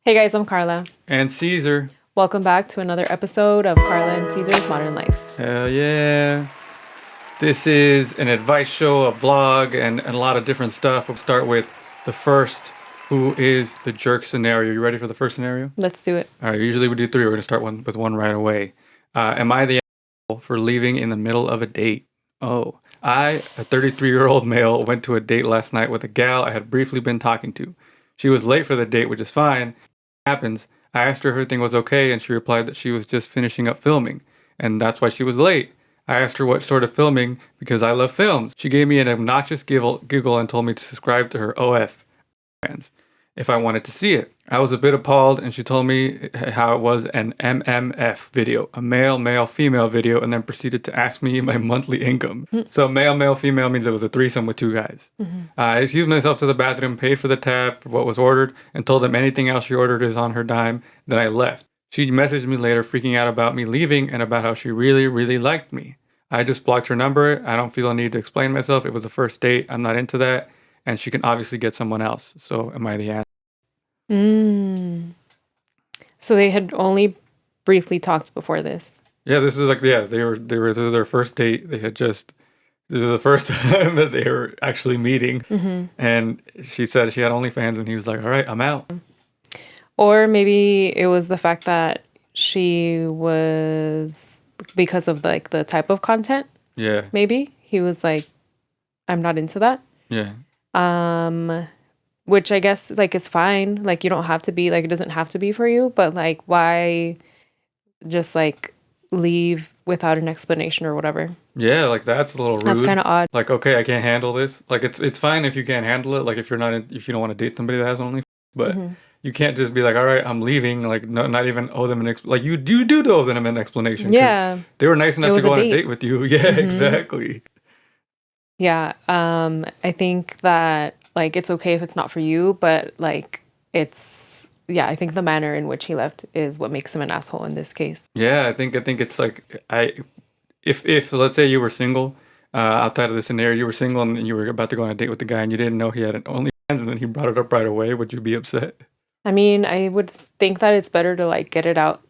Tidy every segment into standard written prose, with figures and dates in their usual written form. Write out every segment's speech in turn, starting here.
Hey guys, I'm Carla. And Caesar. Welcome back to another episode of Carla and Caesar's Modern Life. Hell yeah. This is an advice show, a vlog, and a lot of different stuff. We'll start with the first, who is the jerk scenario. You ready for the first scenario? Let's do it. All right, usually we do three. We're going to start with one right away. Am I the asshole for leaving in the middle of a date? Oh, I, a 33-year-old male, went to a date last night with a gal I had briefly been talking to. She was late for the date, which is fine. Happens. I asked her if everything was okay, and she replied that she was just finishing up filming, and that's why she was late. I asked her what sort of filming, because I love films. She gave me an obnoxious giggle and told me to subscribe to her OF fans if I wanted to see it. I was a bit appalled, and she told me how it was an MMF video, a male, female video, and then proceeded to ask me my monthly income. So male, female means it was a threesome with two guys. I excused myself to the bathroom, paid for the tab for what was ordered, and told them anything else she ordered is on her dime. Then I left. She messaged me later freaking out about me leaving and about how she really liked me. I just blocked her number. I don't feel a need to explain myself. It was a first date. I'm not into that. And she can obviously get someone else. So am I the ass? So they had only briefly talked before this. Yeah, this is this was their first date. This was the first time that they were actually meeting. And she said she had OnlyFans and he was like, all right, I'm out. Or maybe it was the fact that she was, because of like the type of content, Yeah. maybe he was like, I'm not into that. Yeah. Which I guess like is fine. Like you don't have to be like, it doesn't have to be for you, but like why just like leave without an explanation or whatever? Yeah, like that's a little rude. That's kind of odd. Like, okay, I can't handle this. Like it's fine if you can't handle it. Like if you don't want to date somebody that has OnlyFans, but you can't just be like, all right, I'm leaving. Like not even owe them like you do owe them an explanation. 'Cause Yeah. they were nice enough to go on a date. date with you. Yeah, exactly. Yeah. I think that like it's okay if it's not for you, but like I think the manner in which he left is what makes him an asshole in this case. Yeah, I think it's like if let's say you were single, outside of the scenario, you were single and you were about to go on a date with the guy and you didn't know he had an OnlyFans and then he brought it up right away, would you be upset? I mean, I would think that it's better to like get it out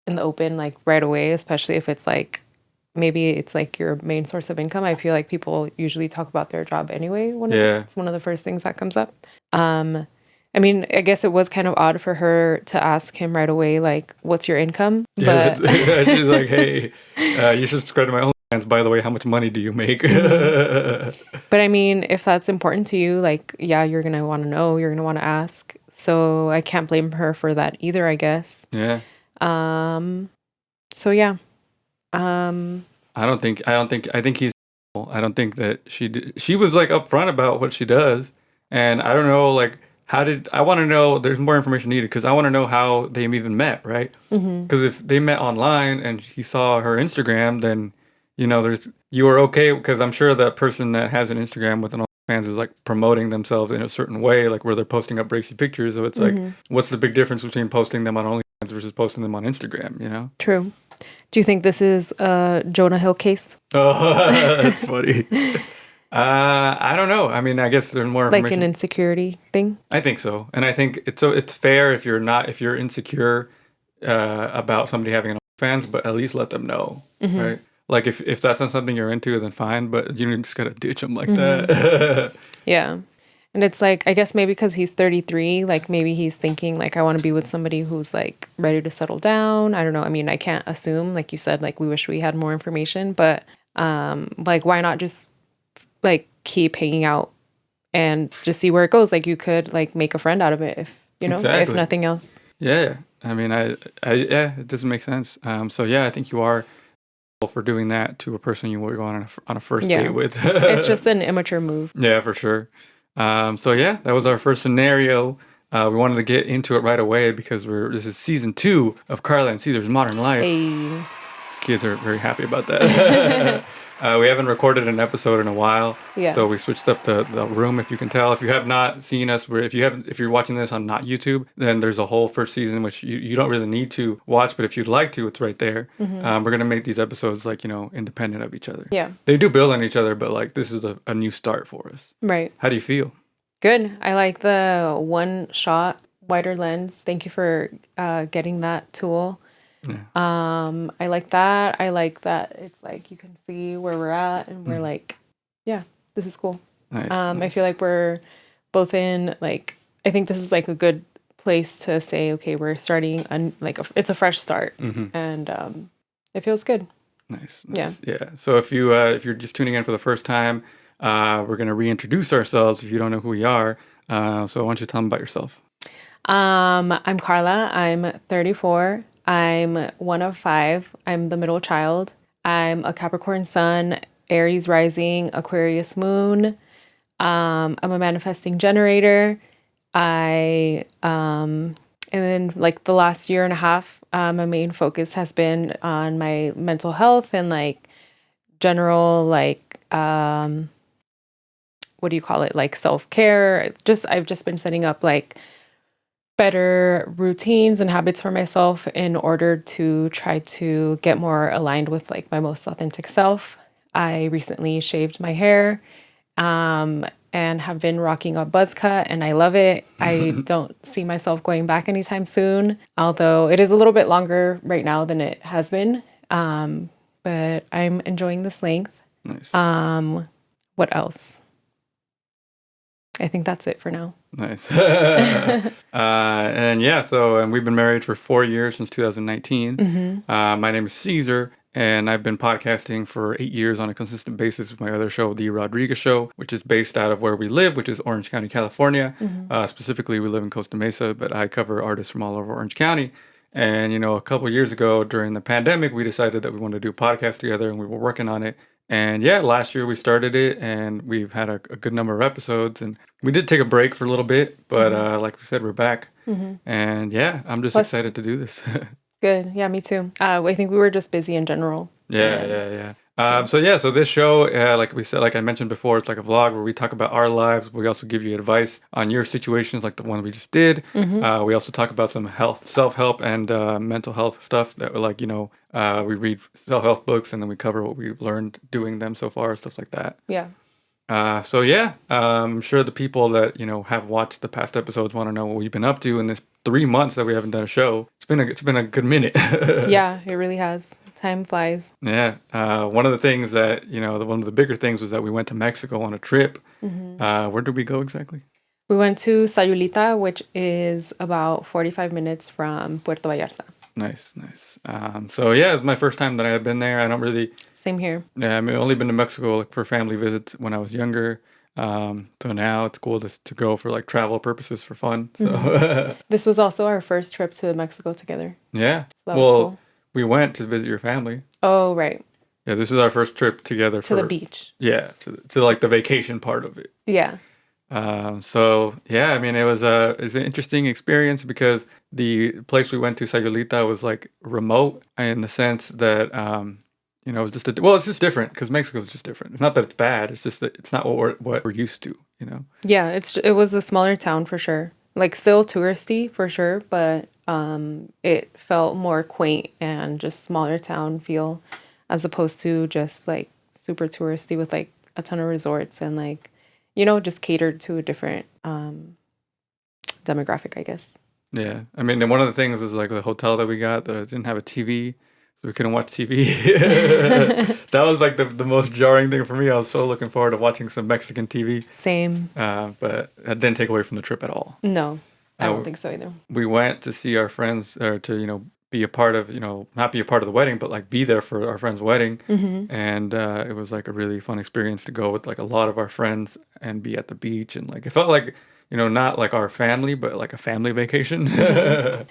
in the open like right away, especially if it's like maybe it's like your main source of income. I feel like people usually talk about their job anyway when it's one of the first things that comes up. I mean, I guess it was kind of odd for her to ask him right away, like, what's your income? Yeah, she's like, hey, you should subscribe to my OnlyFans. By the way, how much money do you make? But I mean, if that's important to you, like, yeah, you're going to want to know, you're going to want to ask. So I can't blame her for that either, I guess. Yeah. So yeah. I think he's, I don't think that she was like upfront about what she does. And I don't know, like, I want to know, there's more information needed because I want to know how they even met, right? Because if they met online and he saw her Instagram, then, you were okay, because I'm sure that person that has an Instagram with an OnlyFans is like promoting themselves in a certain way, like where they're posting up racy pictures. So it's like, what's the big difference between posting them on OnlyFans versus posting them on Instagram, True. Do you think this is a Jonah Hill case? Oh, that's funny. I don't know. I mean, I guess there's more information. Like an insecurity thing? I think so. And I think it's fair if you're insecure about somebody having an OnlyFans, but at least let them know, right? Like if that's not something you're into, then fine, but you just gotta ditch them like that. Yeah. And it's like, I guess maybe because he's 33, like maybe he's thinking like, I want to be with somebody who's like ready to settle down. I don't know. I mean, I can't assume, like you said, like we wish we had more information, but like why not just like keep hanging out and just see where it goes? Like you could like make a friend out of it if, if nothing else. Yeah. I mean, yeah, it doesn't make sense. So yeah, I think you are for doing that to a person you were going on a first date with. It's just an immature move. Yeah, for sure. So yeah, that was our first scenario. We wanted to get into it right away because this is season 2 of Carla and Caesar's Modern Life. Hey. Kids are very happy about that. We haven't recorded an episode in a while, so we switched up the room. If you can tell, if you have not seen us, if you're watching this on not YouTube, then there's a whole first season which you don't really need to watch, but if you'd like to, it's right there. We're gonna make these episodes like independent of each other. Yeah, they do build on each other, but like this is a new start for us. Right. How do you feel? Good. I like the one shot wider lens. Thank you for getting that tool. Yeah. I like that. I like that it's like you can see where we're at and we're like, yeah, this is cool. Nice. I feel like we're both in like, I think this is like a good place to say, okay, we're starting it's a fresh start, and it feels good. Nice. Yeah. Yeah. So if you're just tuning in for the first time, we're gonna reintroduce ourselves if you don't know who we are. So why don't you tell them about yourself? I'm Carla. I'm 34. I'm one of five. I'm the middle child. I'm a Capricorn sun, Aries rising, Aquarius moon. I'm a manifesting generator. And then like the last year and a half, my main focus has been on my mental health and like general, like, what do you call it? Like self-care. I've just been setting up like better routines and habits for myself in order to try to get more aligned with like my most authentic self. I recently shaved my hair and have been rocking a buzz cut, and I love it. I don't see myself going back anytime soon, although it is a little bit longer right now than it has been. But I'm enjoying this length. Nice. What else? I think that's it for now. Nice. And we've been married for 4 years since 2019. My name is Caesar, and I've been podcasting for 8 years on a consistent basis with my other show, The Rodriguez Show, which is based out of where we live, which is Orange County, California. Specifically, we live in Costa Mesa, but I cover artists from all over Orange County. And, a couple years ago during the pandemic, we decided that we wanted to do a podcast together, and we were working on it. And yeah, last year we started it, and we've had a good number of episodes. And we did take a break for a little bit, but like we said, we're back. And yeah, I'm just excited to do this. Good. Yeah, me too. I think we were just busy in general. Yeah. So this show, like we said, like I mentioned before, it's like a vlog where we talk about our lives. We also give you advice on your situations, like the one we just did. We also talk about some self-help, and mental health stuff that we're like, we read self-help books, and then we cover what we've learned doing them so far, stuff like that. Yeah. I'm sure the people that have watched the past episodes want to know what we've been up to in this 3 months that we haven't done a show. It's been a good minute. Yeah, it really has. Time flies. Yeah. One of the things that one of the bigger things was that we went to Mexico on a trip. Where did we go exactly? We went to Sayulita, which is about 45 minutes from Puerto Vallarta. Nice. It's my first time that I had been there. I don't really. Same here. Yeah, I've only been to Mexico like for family visits when I was younger. So now it's cool to go for like travel purposes for fun. So This was also our first trip to Mexico together. Yeah. So that was cool. We went to visit your family. Oh, right. Yeah, this is our first trip together to the beach. Yeah, to like the vacation part of it. Yeah. It was an interesting experience because the place we went to, Sayulita, was like remote in the sense that it was just it's just different because Mexico is just different. It's not that it's bad. It's just that it's not what we're used to. Yeah, it was a smaller town for sure. Like still touristy for sure, but it felt more quaint and just smaller town feel as opposed to just like super touristy with like a ton of resorts and like just catered to a different demographic, I guess. Yeah. I mean, and one of the things was like the hotel that we got that didn't have a TV, so we couldn't watch TV. That was like the most jarring thing for me. I was so looking forward to watching some Mexican TV. Same. But that didn't take away from the trip at all. No, I don't think so either. We went to see our friends, or to, be a part of, not be a part of the wedding, but like be there for our friend's wedding. And it was like a really fun experience to go with like a lot of our friends and be at the beach. And like, it felt like, not like our family, but like a family vacation.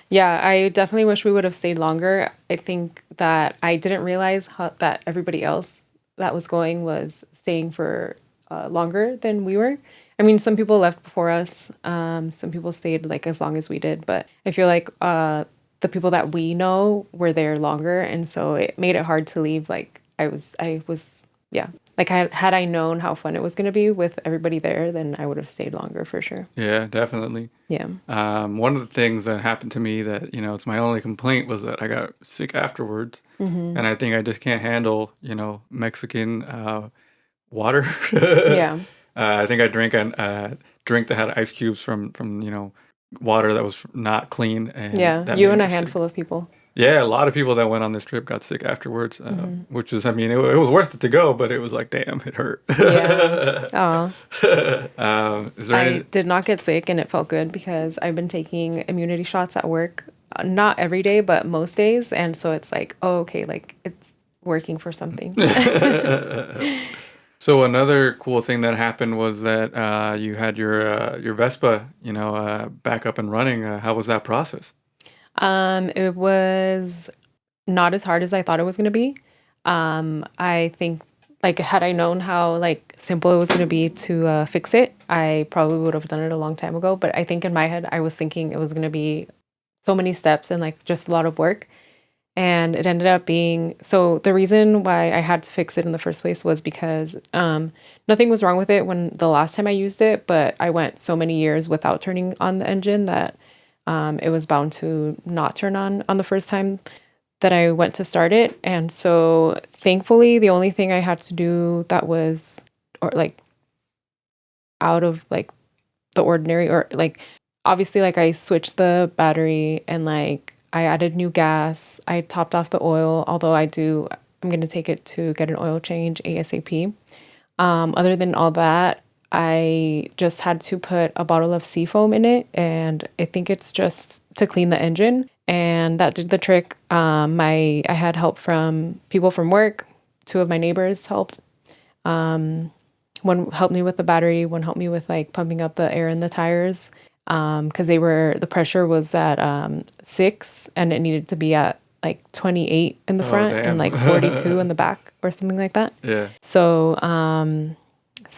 Yeah, I definitely wish we would have stayed longer. I think that I didn't realize that everybody else that was going was staying for longer than we were. I mean, some people left before us. Some people stayed like as long as we did, but I feel like the people that we know were there longer, and so it made it hard to leave. Like I was, yeah. Like had I known how fun it was going to be with everybody there, then I would have stayed longer for sure. Yeah, definitely. Yeah. One of the things that happened to me that, it's my only complaint was that I got sick afterwards. And I think I just can't handle, Mexican water. Yeah. I think I drank a drink that had ice cubes from water that was not clean, and Yeah, that you made and me a sick. handful of people. Yeah, a lot of people that went on this trip got sick afterwards, which was, I mean, it was worth it to go, but it was like, damn, it hurt. Yeah. Oh, Is there any? I did not get sick and it felt good because I've been taking immunity shots at work, not every day, but most days. And so it's like, oh, okay, like it's working for something. So another cool thing that happened was that you had your Vespa, back up and running. How was that process? It was not as hard as I thought it was going to be. I think like had I known how like simple it was going to be to fix it, I probably would have done it a long time ago. But I think in my head, I was thinking it was going to be so many steps and like just a lot of work. And it ended up being so the reason why I had to fix it in the first place was because nothing was wrong with it when the last time I used it, but I went so many years without turning on the engine that it was bound to not turn on the first time that I went to start it. And so thankfully the only thing I had to do that was or like out of like the ordinary or like obviously like I switched the battery and like I added new gas. I topped off the oil, although I'm gonna take it to get an oil change ASAP. Other than all that, I just had to put a bottle of seafoam in it, and I think it's just to clean the engine, and that did the trick. I had help from people from work. Two of my neighbors helped. One helped me with the battery. One helped me with like pumping up the air in the tires, because the pressure was at 6, and it needed to be at like 28 in the Oh, front and damn. like 42 in the back or something like that. Yeah. So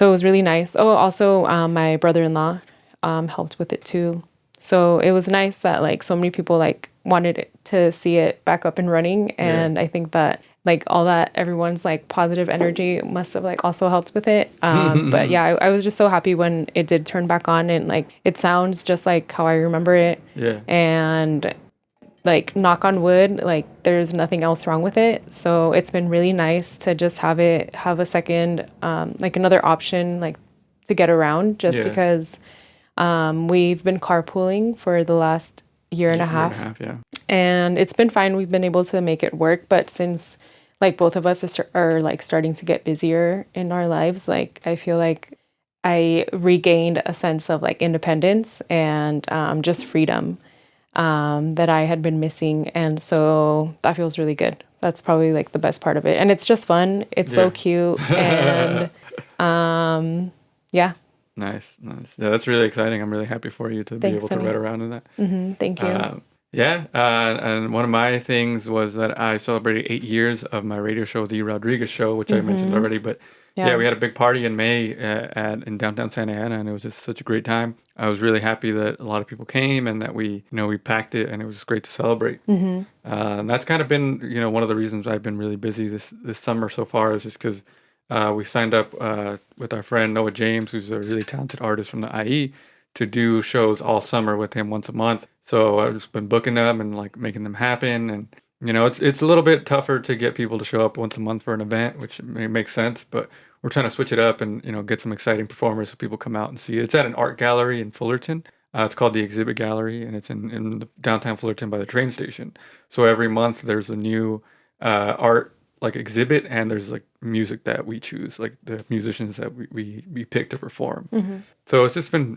it was really nice. Oh, also, my brother-in-law helped with it too. So it was nice that like so many people like wanted to see it back up and running, and I think that like all that everyone's like positive energy must have like also helped with it. But yeah, I was just so happy when it did turn back on, and like it sounds just like how I remember it. Yeah. And like knock on wood, like there's nothing else wrong with it. So it's been really nice to just have a second, like another option, like to get around just Yeah. because we've been carpooling for the last year and a Year and a half, half, yeah. and it's been fine. We've been able to make it work, but since like both of us are like starting to get busier in our lives, like I feel like I regained a sense of like independence and just freedom that I had been missing. And so that feels really good. That's probably like the best part of it. And it's just fun. It's so Yeah. cute. And yeah, Nice, nice. Yeah, that's really exciting. I'm really happy for you to be thanks, able to Sunny. ride around in that. Thank you. Yeah, and one of my things was that I celebrated 8 years of my radio show, The Rodriguez Show, which I mentioned already. But yeah, Yeah. we had a big party in May in downtown Santa Ana, and it was just such a great time. I was really happy that a lot of people came and that we packed it, and it was just great to celebrate. And that's kind of been, one of the reasons I've been really busy this summer so far is just because we signed up with our friend Noah James, who's a really talented artist from the IE, to do shows all summer with him once a month. So I've just been booking them and like making them happen. And it's a little bit tougher to get people to show up once a month for an event, which makes sense. But we're trying to switch it up and get some exciting performers so people come out and see it. It's at an art gallery in Fullerton. It's called the Exhibit Gallery, and it's in the downtown Fullerton by the train station. So every month there's a new art like exhibit, and there's like music that we choose, like the musicians that we pick to perform. So it's just been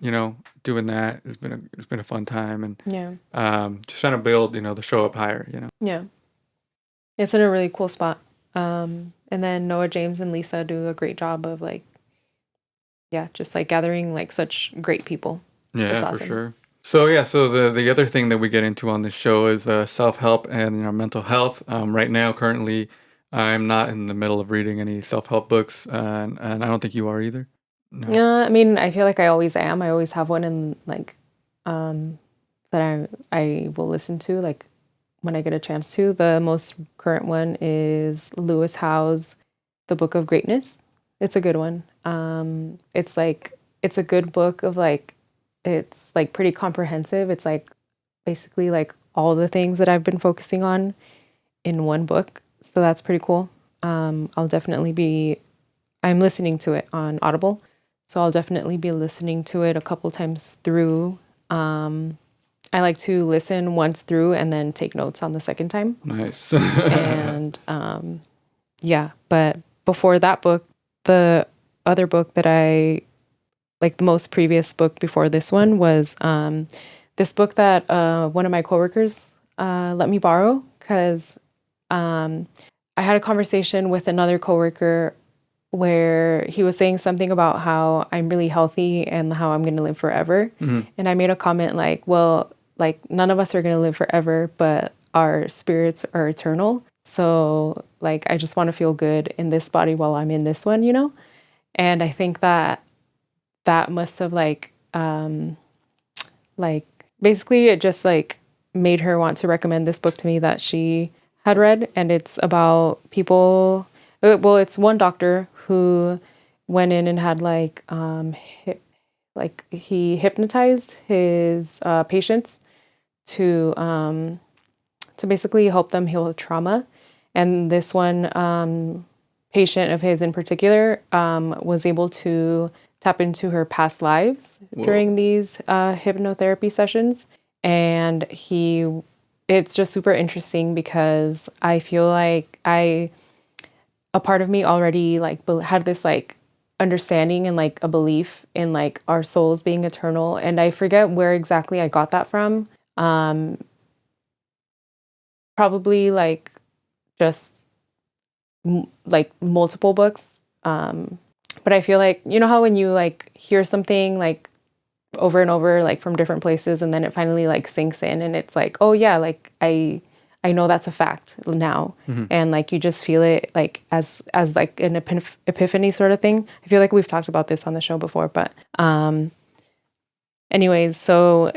doing that. It's been a fun time, and Yeah. just trying to build the show up higher. Yeah. It's in a really cool spot. And then Noah James and Lisa do a great job of like, yeah, just like gathering like such great people. Yeah, It's for awesome. sure. So yeah, so the other thing that we get into on this show is self-help and mental health. Right now, currently, I'm not in the middle of reading any self-help books, and I don't think you are either. No. Yeah, I mean, I feel like I always am. I always have one in like that I will listen to like when I get a chance to. The most current one is Lewis Howe's The Book of Greatness. It's a good one. It's a good book of like it's like pretty comprehensive. It's like basically like all the things that I've been focusing on in one book. So that's pretty cool. I'm listening to it on Audible. So I'll definitely be listening to it a couple times through. I like to listen once through and then take notes on the second time. Nice. And yeah, but before that book, the other book that I like, the most previous book before this one was this book that one of my coworkers let me borrow because I had a conversation with another coworker where he was saying something about how I'm really healthy and how I'm going to live forever. And I made a comment like, well, like none of us are going to live forever, but our spirits are eternal. So like, I just want to feel good in this body while I'm in this one, you know? And I think that that must have like basically it just like made her want to recommend this book to me that she had read. And it's about people, well, it's one doctor who went in and had like he hypnotized his patients to basically help them heal trauma. And this one patient of his in particular was able to tap into her past lives during these hypnotherapy sessions. And it's just super interesting because I feel like a part of me already like had this like understanding and like a belief in like our souls being eternal. And I forget where exactly I got that from. Probably like just like multiple books. But I feel like, you know how when you like hear something like over and over, like from different places, and then it finally like sinks in and it's like, oh yeah, like I know that's a fact now. And like you just feel it like as like an epiphany sort of thing. I feel like we've talked about this on the show before, but anyways, so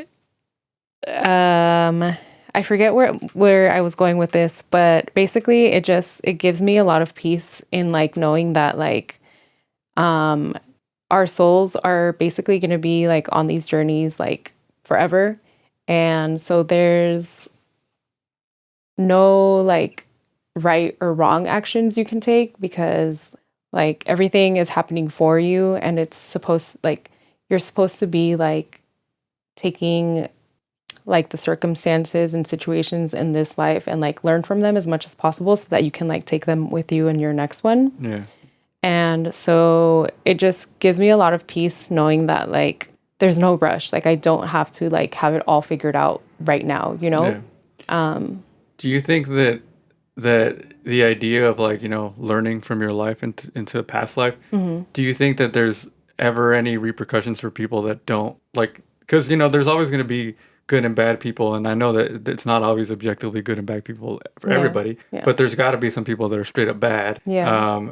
I forget where I was going with this, but basically it gives me a lot of peace in like knowing that like our souls are basically going to be like on these journeys like forever. And so there's no like right or wrong actions you can take because like everything is happening for you, and you're supposed to be like taking like the circumstances and situations in this life and like learn from them as much as possible so that you can like take them with you in your next one. Yeah. And so it just gives me a lot of peace knowing that like there's no rush. Like I don't have to like have it all figured out right now, you know? Yeah. Do you think that the idea of like, learning from your life into a past life, do you think that there's ever any repercussions for people that don't like, because there's always going to be good and bad people, and I know that it's not always objectively good and bad people for everybody, Yeah. but there's got to be some people that are straight up bad. Yeah.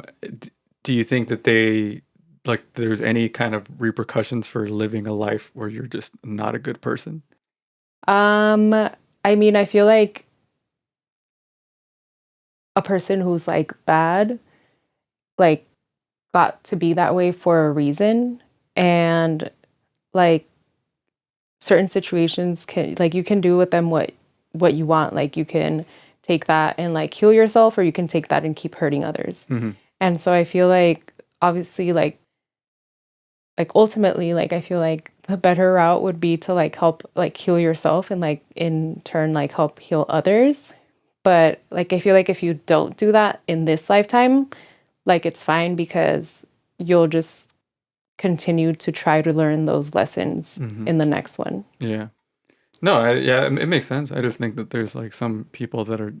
Do you think that there's any kind of repercussions for living a life where you're just not a good person? I mean, I feel like a person who's like bad, like got to be that way for a reason. And like certain situations can like you can do with them what you want. Like you can take that and like heal yourself, or you can take that and keep hurting others. And so I feel like obviously like ultimately like I feel like the better route would be to like help like heal yourself and like in turn like help heal others. But like I feel like if you don't do that in this lifetime, like it's fine because you'll just continue to try to learn those lessons in the next one. Yeah. No, yeah, it makes sense. I just think that there's like some people that are,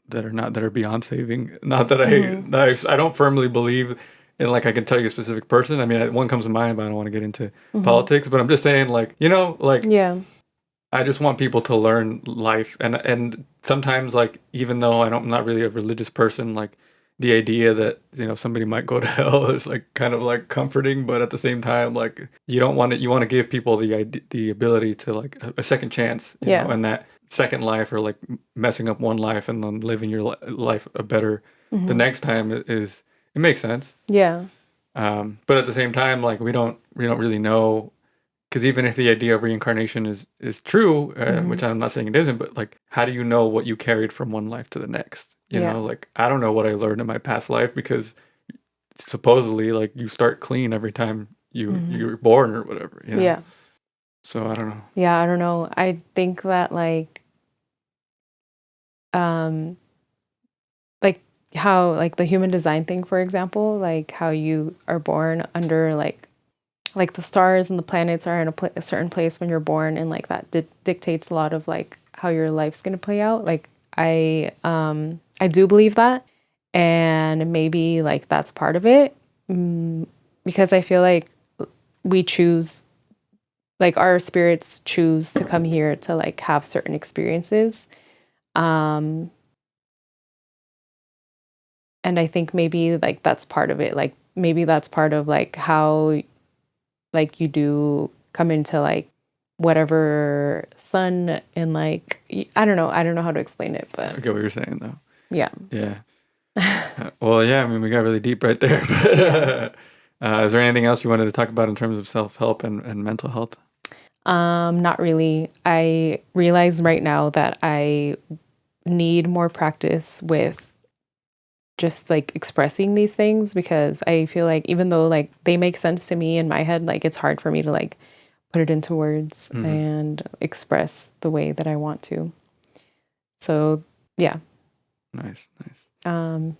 that are beyond saving. Not that I don't firmly believe in like I can tell you a specific person. I mean, one comes to mind, but I don't want to get into politics. But I'm just saying, like, like Yeah. I just want people to learn life, and sometimes like even though I'm not really a religious person, like the idea that somebody might go to hell is like kind of like comforting, but at the same time like you want to give people the ability to like a second chance, Yeah. and that second life, or like messing up one life and then living your life a better the next time is it makes sense. Yeah. But at the same time, like we don't really know, because even if the idea of reincarnation is true, which I'm not saying it isn't, but like, how do you know what you carried from one life to the next? Yeah. Like I don't know what I learned in my past life, because supposedly like you start clean every time you're born or whatever. Yeah. So I don't know. Yeah, I don't know. I think that um like how like the human design thing, for example, like how you are born under like the stars and the planets are in a certain place when you're born, and like that dictates a lot of like how your life's going to play out. Like I do believe that, and maybe like that's part of it, because I feel like we choose, like our spirits choose to come here to like have certain experiences. um and I think maybe like that's part of it, like maybe that's part of like how like you do come into like whatever sun, and like I don't know how to explain it, I but get what you're saying though. yeah. Yeah. Well, yeah. I mean, we got really deep right there. Yeah. But is there anything else you wanted to talk about in terms of self-help and mental health? Not really. I realize right now that I need more practice with just like expressing these things, because I feel like even though like they make sense to me in my head, like it's hard for me to like put it into words Mm-hmm. and express the way that I want to. So, yeah. Nice, nice. Um,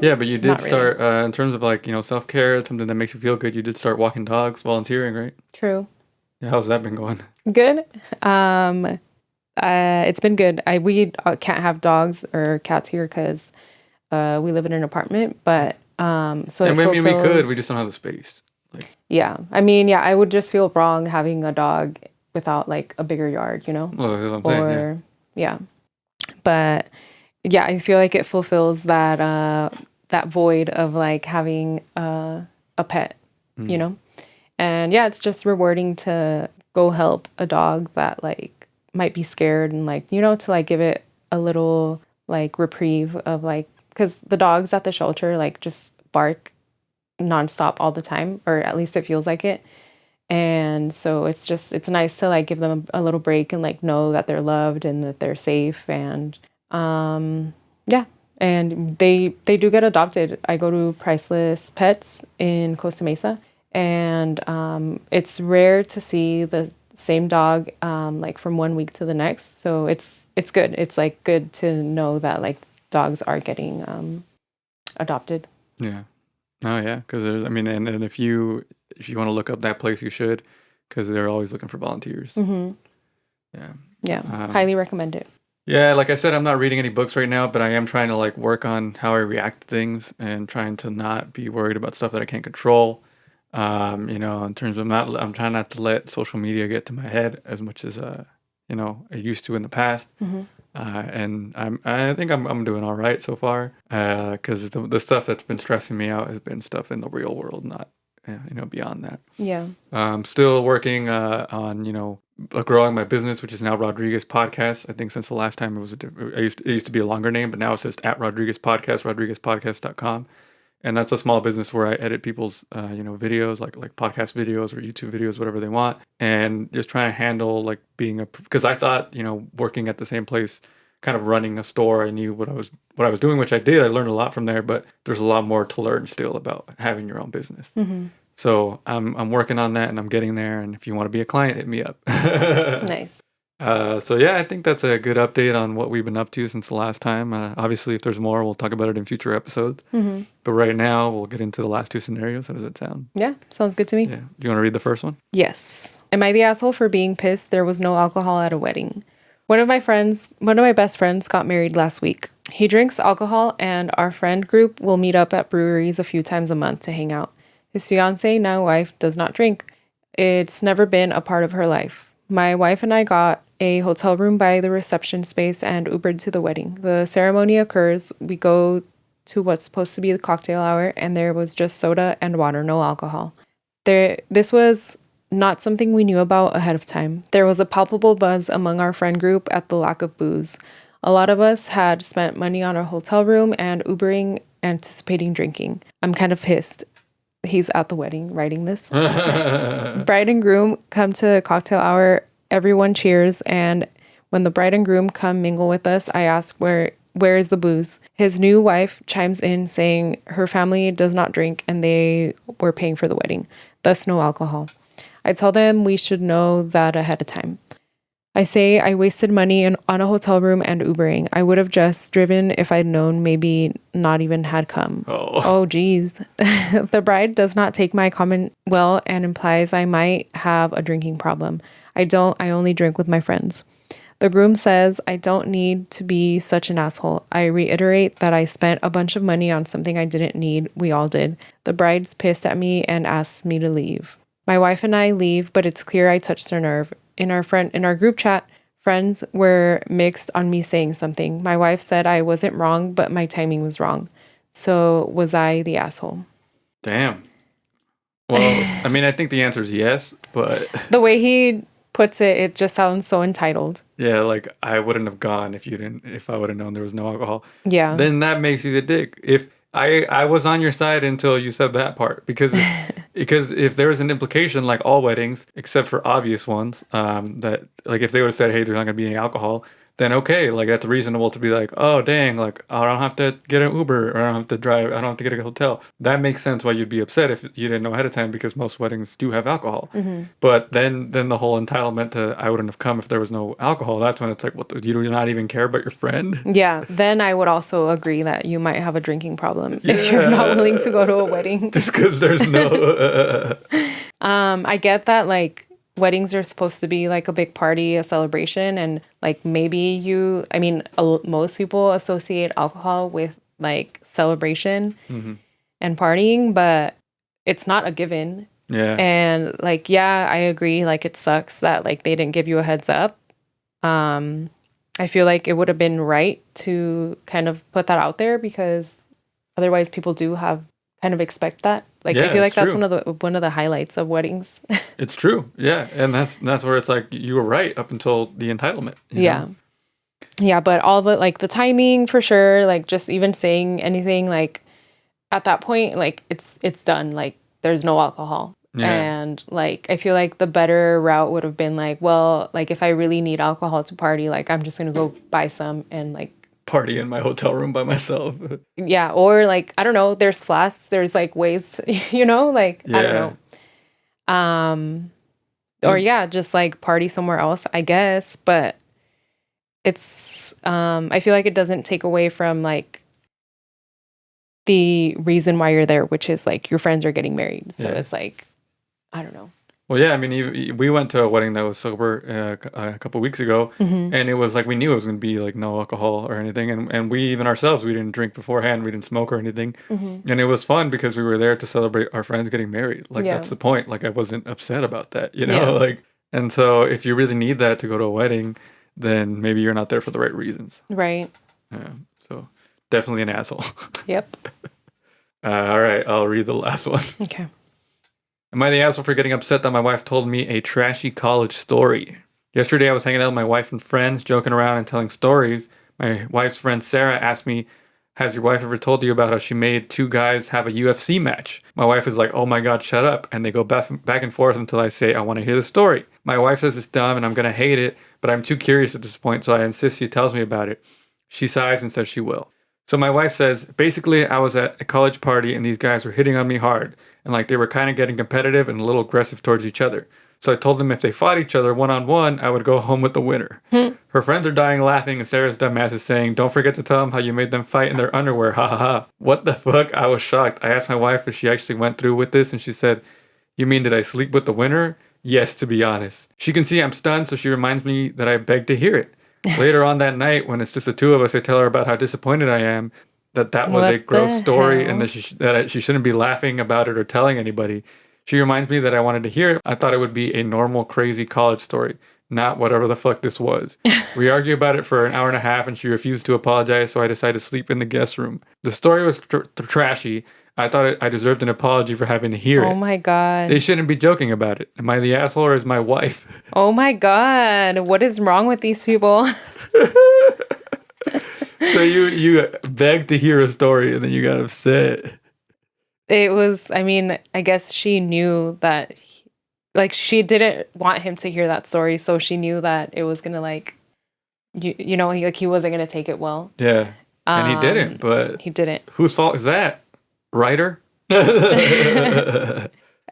Yeah, but you did Not really. start in terms of like self-care, something that makes you feel good. You did start walking dogs, volunteering, right? True. Yeah, how's that been going? Good. It's been good. We can't have dogs or cats here because we live in an apartment, but so And it I mean, we could, we fulfills. just don't have the space. Like, Yeah, I mean, yeah, I would just feel wrong having a dog without like a bigger yard, you know? well, that's what I'm saying. Yeah. Or yeah, but yeah, I feel like it fulfills that that void of like having a pet, you Mm. know? And yeah, it's just rewarding to go help a dog that like might be scared, and like, you know, to like give it a little like reprieve of like, because the dogs at the shelter like just bark nonstop all the time, or at least it feels like it. And so it's nice to like give them a little break and like know that they're loved and that they're safe. And yeah, and they do get adopted. I go to Priceless Pets in Costa Mesa, and it's rare to see the same dog like from one week to the next. So it's good. It's like good to know that like dogs are getting adopted. Yeah. Oh yeah, because there's, I mean, and if you want to look up that place, you should, because they're always looking for volunteers. Mm-hmm. Yeah. Yeah, Um, highly recommend it. Yeah, like I said, I'm not reading any books right now, but I am trying to like work on how I react to things and trying to not be worried about stuff that I can't control. In terms of I'm trying not to let social media get to my head as much as I used to in the past. Mm-hmm. And I think I'm doing all right so far. Because the stuff that's been stressing me out has been stuff in the real world, not beyond that. Yeah. Still working on growing my business, which is now Rodriguez Podcast. I think since the last time it used to be a longer name, but now it's just at Rodriguez Podcast, RodriguezPodcast.com. And that's a small business where I edit people's videos, like podcast videos or YouTube videos, whatever they want, and just trying to handle like being because I thought working at the same place, kind of running a store, I knew what I was doing, which I did. I learned a lot from there, but there's a lot more to learn still about having your own business. Mm-hmm. So I'm working on that, and I'm getting there. And if you want to be a client, hit me up. Nice. So yeah, I think that's a good update on what we've been up to since the last time. Obviously, if there's more, we'll talk about it in future episodes. Mm-hmm. But right now, we'll get into the last two scenarios. How does that sound? Yeah, sounds good to me. Yeah. Do you want to read the first one? Yes. Am I the asshole for being pissed there was no alcohol at a wedding? One of my best friends got married last week. He drinks alcohol, and our friend group will meet up at breweries a few times a month to hang out. His fiance, now wife, does not drink. It's never been a part of her life. My wife and I got a hotel room by the reception space and Ubered to the wedding. The ceremony occurs. We go to what's supposed to be the cocktail hour, and there was just soda and water, no alcohol. This was not something we knew about ahead of time. There was a palpable buzz among our friend group at the lack of booze. A lot of us had spent money on a hotel room and Ubering, anticipating drinking. I'm kind of pissed. He's at the wedding writing this. Bride and groom come to cocktail hour. Everyone cheers, and when the bride and groom come mingle with us, I ask where is the booze? His new wife chimes in saying her family does not drink and they were paying for the wedding, thus no alcohol. I tell them we should know that ahead of time. I say I wasted money on a hotel room and Ubering. I would have just driven if I'd known, maybe not even had come. Oh, geez. The bride does not take my comment well and implies I might have a drinking problem. I don't. I only drink with my friends. The groom says I don't need to be such an asshole. I reiterate that I spent a bunch of money on something I didn't need. We all did. The bride's pissed at me and asks me to leave. My wife and I leave, but it's clear I touched her nerve. In our group chat, friends were mixed on me saying something. My wife said I wasn't wrong, but my timing was wrong. So was I the asshole? Damn. Well, I mean, I think the answer is yes, but the way he puts it, it just sounds so entitled. Yeah, like I wouldn't have gone if I would have known there was no alcohol. Yeah. Then that makes you the dick. If I was on your side until you said that part because if there was an implication like all weddings except for obvious ones that like if they would have said hey there's not gonna be any alcohol then okay like that's reasonable to be like oh dang like I don't have to get an Uber or I don't have to drive I don't have to get a hotel. That makes sense why you'd be upset if you didn't know ahead of time because most weddings do have alcohol. But then the whole entitlement to I wouldn't have come if there was no alcohol, that's when it's like what you do not even care about your friend. Yeah, then I would also agree that you might have a drinking problem if you're not willing to go to a wedding just because there's no I get that like weddings are supposed to be like a big party, a celebration, and like maybe most people associate alcohol with like celebration and partying, but it's not a given. Yeah. And like, yeah, I agree. Like it sucks that like they didn't give you a heads up. I feel like it would have been right to kind of put that out there because otherwise people do have kind of expect that. Like I feel like that's one of the highlights of weddings. It's true. Yeah. And that's where it's like you were right up until the entitlement. You know? Yeah, but all the like the timing for sure, like just even saying anything like at that point, like it's done. Like there's no alcohol. Yeah. And like I feel like the better route would have been like, well, like if I really need alcohol to party, like I'm just gonna go buy some and like party in my hotel room by myself. Yeah, or like I don't know, there's flasks, there's like ways to, like I don't know. Or yeah, just like party somewhere else, I guess, but it's I feel like it doesn't take away from like the reason why you're there, which is like your friends are getting married. So it's like I don't know. Well, yeah, I mean, we went to a wedding that was sober a couple weeks ago, and it was like we knew it was going to be like no alcohol or anything, and we even ourselves we didn't drink beforehand, we didn't smoke or anything, and it was fun because we were there to celebrate our friends getting married. Like that's the point. Like I wasn't upset about that, Like, and so if you really need that to go to a wedding, then maybe you're not there for the right reasons. Right. Yeah. So definitely an asshole. Yep. All right, I'll read the last one. Okay. Am I the asshole for getting upset that my wife told me a trashy college story? Yesterday I was hanging out with my wife and friends, joking around and telling stories. My wife's friend Sarah asked me, has your wife ever told you about how she made two guys have a UFC match? My wife is like, oh my god, shut up. And they go back and forth until I say, I want to hear the story. My wife says it's dumb and I'm going to hate it, but I'm too curious at this point, so I insist she tells me about it. She sighs and says she will. So my wife says, basically, I was at a college party and these guys were hitting on me hard. And like they were kind of getting competitive and a little aggressive towards each other. So I told them if they fought each other one-on-one, I would go home with the winner. Her friends are dying laughing and Sarah's dumbass is saying, don't forget to tell them how you made them fight in their underwear. Ha ha ha. What the fuck? I was shocked. I asked my wife if she actually went through with this and she said, you mean did I sleep with the winner? Yes, to be honest. She can see I'm stunned, so she reminds me that I begged to hear it. Later on that night, when it's just the two of us, I tell her about how disappointed I am that was a gross story and that she shouldn't be laughing about it or telling anybody. She reminds me that I wanted to hear it. I thought it would be a normal, crazy college story, not whatever the fuck this was. We argue about it for an hour and a half and she refused to apologize, so I decided to sleep in the guest room. The story was trashy. I thought I deserved an apology for having to hear it. Oh my god. They shouldn't be joking about it. Am I the asshole or is my wife? Oh my god. What is wrong with these people? So you begged to hear a story and then you got upset. It was, I mean, I guess she knew that, like, she didn't want him to hear that story, so she knew that it was gonna, like, he wasn't gonna take it well. Yeah, and he didn't, but... He didn't. Whose fault is that? Writer?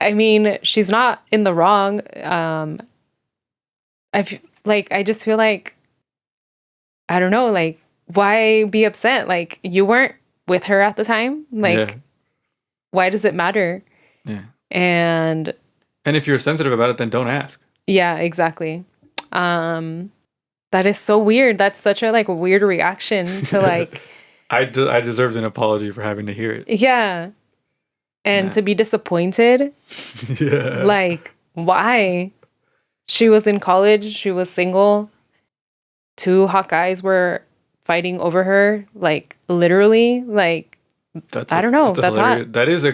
I mean, she's not in the wrong. I just feel like, I don't know, like, why be upset? Like, you weren't with her at the time. Like, why does it matter? Yeah. And if you're sensitive about it, then don't ask. Yeah, exactly. That is so weird. That's such a like weird reaction to like. I deserved an apology for having to hear it. Yeah. And to be disappointed. Yeah. Like, why? She was in college. She was single. 2 hot guys were fighting over her. Like, literally. Like, I don't know. That's hot. That is a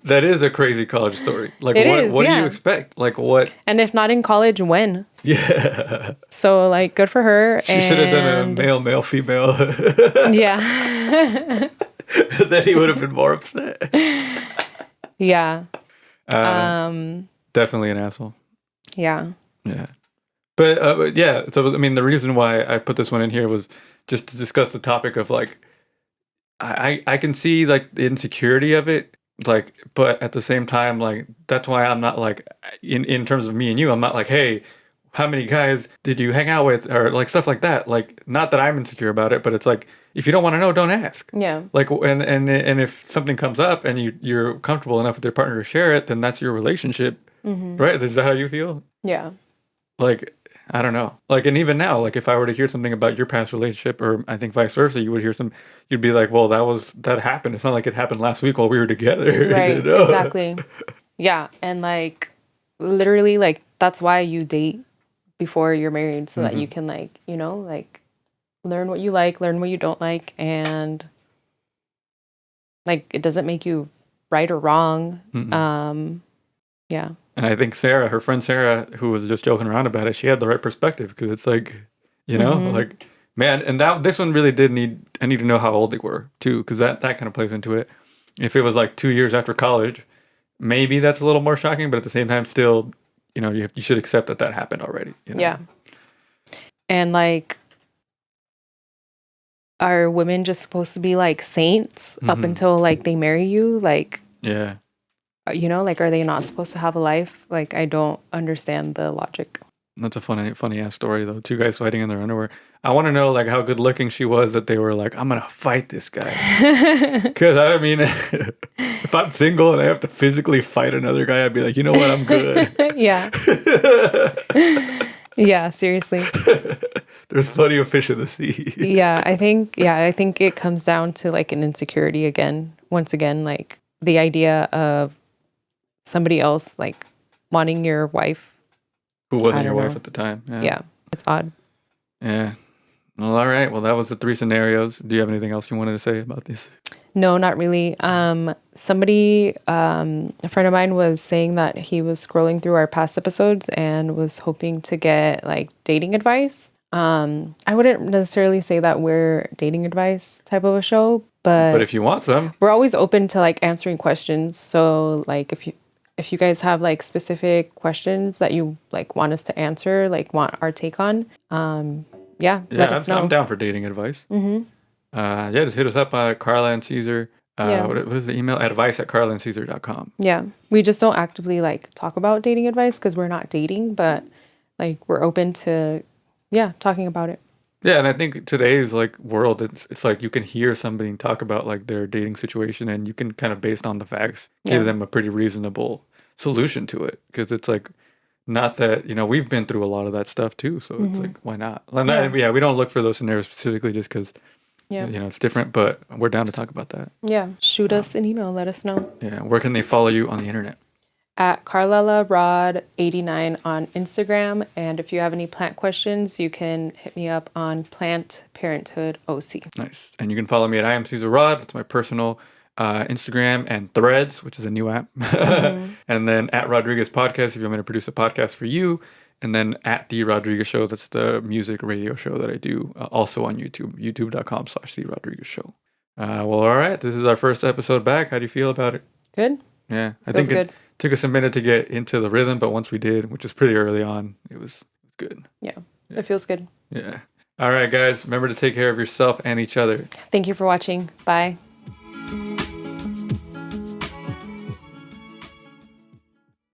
that is a crazy college story. Like, what do you expect? Like, what? And if not in college, when? Yeah. So, like, good for her. She should have done a male, female. Yeah. Then he would have been more upset. Yeah. Definitely an asshole. Yeah. Yeah. But yeah, so I mean, the reason why I put this one in here was just to discuss the topic of like, I can see like the insecurity of it, like, but at the same time, like, that's why I'm not like, in terms of me and you, I'm not like, hey, how many guys did you hang out with, or like stuff like that. Like, not that I'm insecure about it, but it's like, if you don't want to know, don't ask. Yeah. Like, and if something comes up and you're comfortable enough with your partner to share it, then that's your relationship, right? Is that how you feel? Yeah. Like, I don't know. Like, and even now, like, if I were to hear something about your past relationship, or I think vice versa, you would hear you'd be like, well, that happened. It's not like it happened last week while we were together. Right. You know? Exactly. Yeah. And like, literally, like, that's why you date before you're married, so that you can, like, you know, like, learn what you like, learn what you don't like, and like, it doesn't make you right or wrong. Yeah. And I think Sarah, her friend Sarah, who was just joking around about it, she had the right perspective, because it's like, you know, like, man, and this one really did I need to know how old they were too, because that kind of plays into it. If it was like 2 years after college, maybe that's a little more shocking, but at the same time, still, you know, you should accept that happened already. You know? Yeah. And like, are women just supposed to be like saints up until like they marry you? Like, yeah. You know, like, are they not supposed to have a life? Like, I don't understand the logic. That's a funny ass story though. 2 guys fighting in their underwear. I want to know like how good looking she was that they were like, I'm gonna fight this guy. Because I mean, if I'm single and I have to physically fight another guy, I'd be like, you know what, I'm good. Yeah. Yeah, seriously. There's plenty of fish in the sea. Yeah, I think it comes down to like an insecurity again. Once again, like the idea of somebody else like wanting your wife who wasn't your wife at the time. Yeah, it's odd. Yeah. Well, all right. Well, that was the 3 scenarios. Do you have anything else you wanted to say about this? No, not really. Somebody, a friend of mine was saying that he was scrolling through our past episodes and was hoping to get like dating advice. I wouldn't necessarily say that we're dating advice type of a show, but if you want some, we're always open to like answering questions. So like, if you guys have like specific questions that you like want us to answer, like want our take on, let us know. I'm down for dating advice. Just hit us up by Carla and Caesar. What was the email? advice@carlaandcaesar.com. Yeah. We just don't actively like talk about dating advice because we're not dating, but like we're open to, talking about it. Yeah, and I think today's like world, it's like you can hear somebody talk about like their dating situation, and you can kind of, based on the facts, give them a pretty reasonable solution to it. Because it's like, not that, you know, we've been through a lot of that stuff too, so it's like, why not? We don't look for those scenarios specifically just because, you know, it's different, but we're down to talk about that. Yeah, shoot us an email, let us know. Yeah, where can they follow you on the internet? At CarlaLaRod89 on Instagram. And if you have any plant questions, you can hit me up on Plant Parenthood OC. Nice. And you can follow me at I am Caesar Rod. That's my personal Instagram, and Threads, which is a new app. And then at Rodriguez Podcast, if you want me to produce a podcast for you. And then at The Rodriguez Show, that's the music radio show that I do, also on YouTube, youtube.com/The Rodriguez Show. Well, all right. This is our first episode back. How do you feel about it? Good. Yeah. I think it took us a minute to get into the rhythm, but once we did, which was pretty early on, it was good. Yeah. It feels good. Yeah. All right, guys. Remember to take care of yourself and each other. Thank you for watching. Bye.